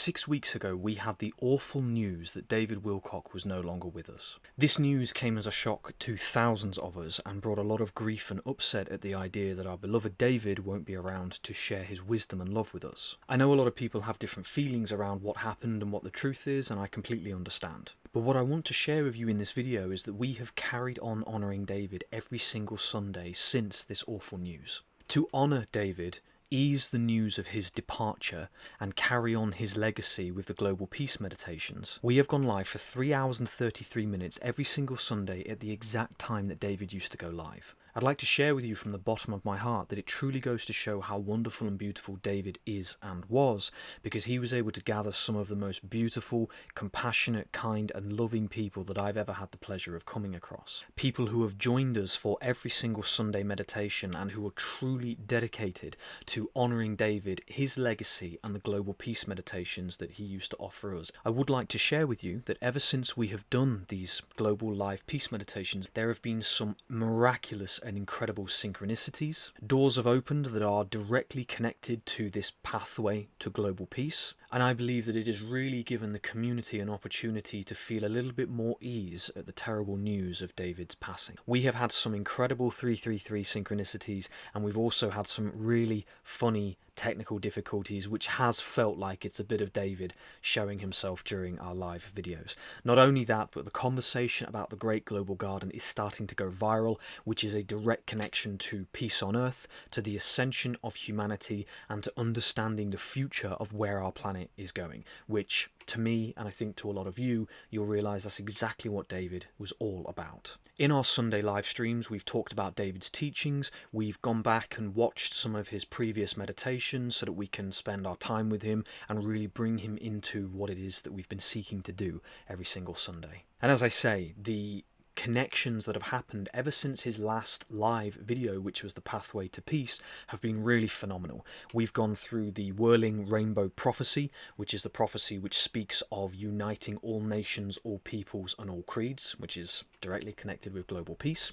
6 weeks ago, we had the awful news that David Wilcock was no longer with us. This news came as a shock to thousands of us and brought a lot of grief and upset at the idea that our beloved David won't be around to share his wisdom and love with us. I know a lot of people have different feelings around what happened and what the truth is, and I completely understand. But what I want to share with you in this video is that we have carried on honouring David every single Sunday since this awful news. To honour David, ease the news of his departure, and carry on his legacy with the Global Peace Meditations, we have gone live for 3 hours and 33 minutes every single Sunday at the exact time that David used to go live. I'd like to share with you from the bottom of my heart that it truly goes to show how wonderful and beautiful David is and was, because he was able to gather some of the most beautiful, compassionate, kind and loving people that I've ever had the pleasure of coming across. People who have joined us for every single Sunday meditation and who are truly dedicated to honouring David, his legacy and the Global Peace Meditations that he used to offer us. I would like to share with you that ever since we have done these Global Live Peace Meditations, there have been some miraculous and incredible synchronicities. Doors have opened that are directly connected to this pathway to global peace, and I believe that it has really given the community an opportunity to feel a little bit more ease at the terrible news of David's passing. We have had some incredible 333 synchronicities, and we've also had some really funny technical difficulties, which has felt like it's a bit of David showing himself during our live videos. Not only that, but the conversation about the Great Global Garden is starting to go viral, which is a direct connection to peace on Earth, to the ascension of humanity, and to understanding the future of where our planet is going, which to me, and I think to a lot of you, you'll realise that's exactly what David was all about. In our Sunday live streams, we've talked about David's teachings, we've gone back and watched some of his previous meditations so that we can spend our time with him and really bring him into what it is that we've been seeking to do every single Sunday. And as I say, the connections that have happened ever since his last live video, which was the Pathway to Peace, have been really phenomenal. We've gone through the Whirling Rainbow Prophecy, which is the prophecy which speaks of uniting all nations, all peoples and all creeds, which is directly connected with global peace.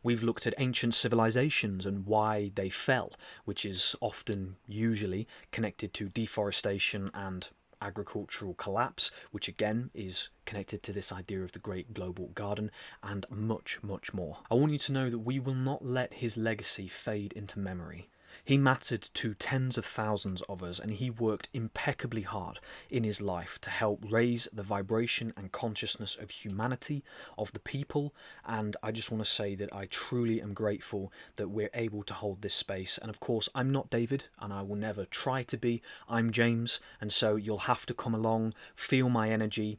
We've looked at ancient civilizations and why they fell, which is often usually connected to deforestation and agricultural collapse, which again is connected to this idea of the Great Global Garden, and much, much more. I want you to know that we will not let his legacy fade into memory. He mattered to tens of thousands of us, and he worked impeccably hard in his life to help raise the vibration and consciousness of humanity, of the people, and I just want to say that I truly am grateful that we're able to hold this space. And of course, I'm not David, and I will never try to be. I'm James, and so you'll have to come along, feel my energy,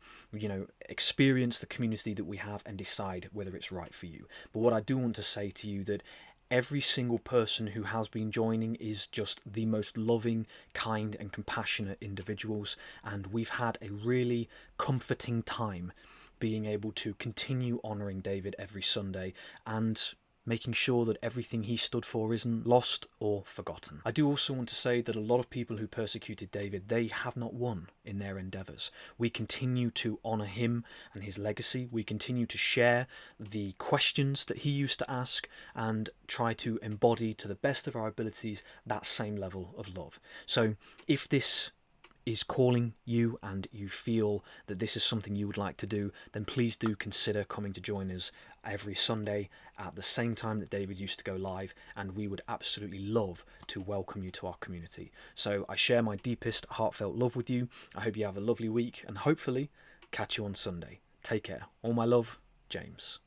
experience the community that we have and decide whether it's right for you. But what I do want to say to you that every single person who has been joining is just the most loving, kind and compassionate individuals, and we've had a really comforting time being able to continue honouring David every Sunday and making sure that everything he stood for isn't lost or forgotten. I do also want to say that a lot of people who persecuted David, they have not won in their endeavours. We continue to honour him and his legacy. We continue to share the questions that he used to ask and try to embody to the best of our abilities that same level of love. So if this is calling you and you feel that this is something you would like to do, then please do consider coming to join us every Sunday at the same time that David used to go live, and we would absolutely love to welcome you to our community. So I share my deepest heartfelt love with you. I hope you have a lovely week and hopefully catch you on Sunday. Take care. All my love, James.